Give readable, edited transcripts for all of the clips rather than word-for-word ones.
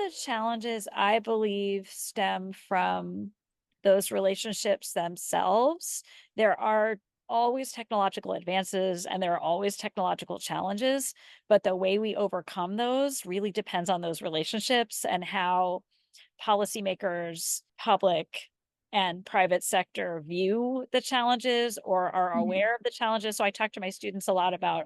the challenges, I believe, stem from those relationships themselves. There are always technological advances and there are always technological challenges, but the way we overcome those really depends on those relationships and how policymakers, public and private sector view the challenges or are Mhm. aware of the challenges. So I talk to my students a lot about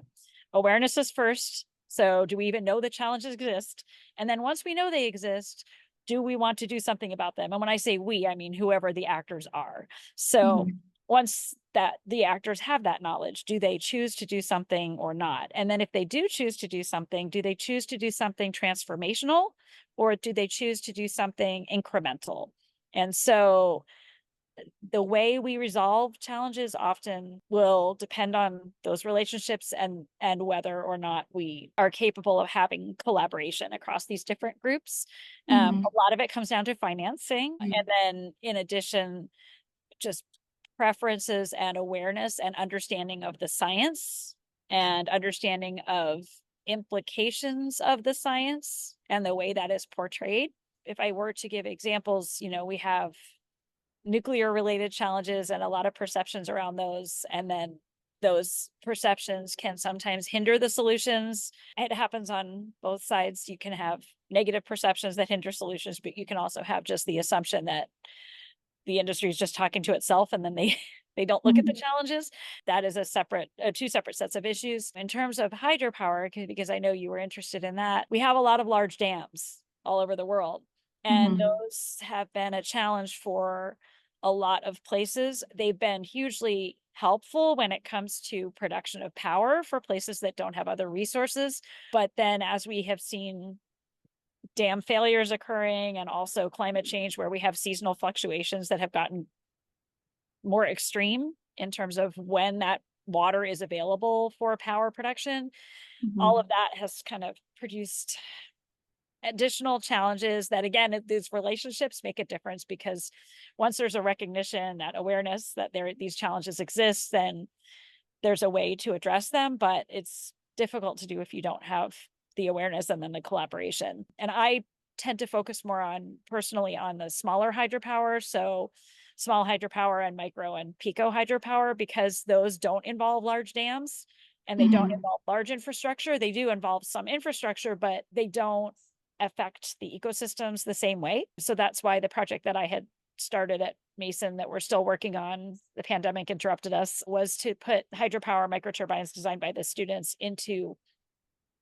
awareness is first. So do we even know the challenges exist? And then once we know they exist, do we want to do something about them? And when I say we, I mean whoever the actors are. So Mhm. once that the actors have that knowledge, do they choose to do something or not? And then if they do choose to do something, do they choose to do something transformational or do they choose to do something incremental? And so the way we resolve challenges often will depend on those relationships and whether or not we are capable of having collaboration across these different groups. Mhm. A lot of it comes down to financing, and Mhm. then in addition, just preferences and awareness and understanding of the science and understanding of implications of the science and the way that is portrayed. If I were to give examples, we have nuclear related challenges and a lot of perceptions around those. And then those perceptions can sometimes hinder the solutions. It happens on both sides. You can have negative perceptions that hinder solutions, but you can also have just the assumption that the industry is just talking to itself and then they they don't look at the Mhm. challenges. That is a separate two separate sets of issues. In terms of hydropower, because I know you were interested in that, we have a lot of large dams all over the world, and Mhm. those have been a challenge for a lot of places. They've been hugely helpful when it comes to production of power for places that don't have other resources, but then as we have seen dam failures occurring and also climate change where we have seasonal fluctuations that have gotten more extreme in terms of when that water is available for power production. All of Mhm. that has kind of produced additional challenges that again these relationships make a difference because once there's a recognition, that awareness that these challenges exist, then there's a way to address them, but it's difficult to do if you don't have the awareness and then the collaboration. And I tend to focus more on personally on the smaller hydropower. So small hydropower and micro and pico hydropower, because those don't involve large dams and they don't Mhm. involve large infrastructure. They do involve some infrastructure, but they don't affect the ecosystems the same way. So that's why the project that I had started at Mason that we're still working on, the pandemic interrupted us, was to put hydropower microturbines designed by the students into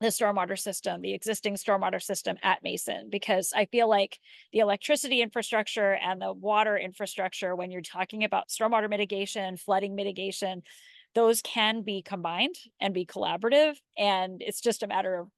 the stormwater system, the existing stormwater system at Mason, because I feel like the electricity infrastructure and the water infrastructure, when you're talking about stormwater mitigation, flooding mitigation, those can be combined and be collaborative. And it's just a matter of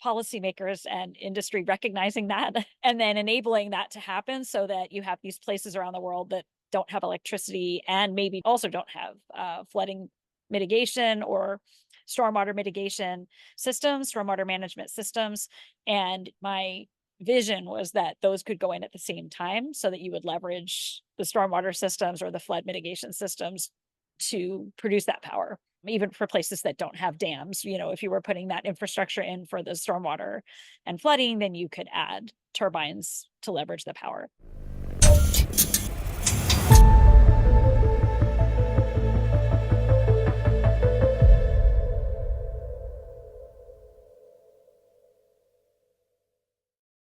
policymakers and industry recognizing that and then enabling that to happen so that you have these places around the world that don't have electricity and maybe also don't have flooding mitigation or stormwater mitigation systems, stormwater management systems. And my vision was that those could go in at the same time so that you would leverage the stormwater systems or the flood mitigation systems to produce that power, even for places that don't have dams. If you were putting that infrastructure in for the stormwater and flooding, then you could add turbines to leverage the power.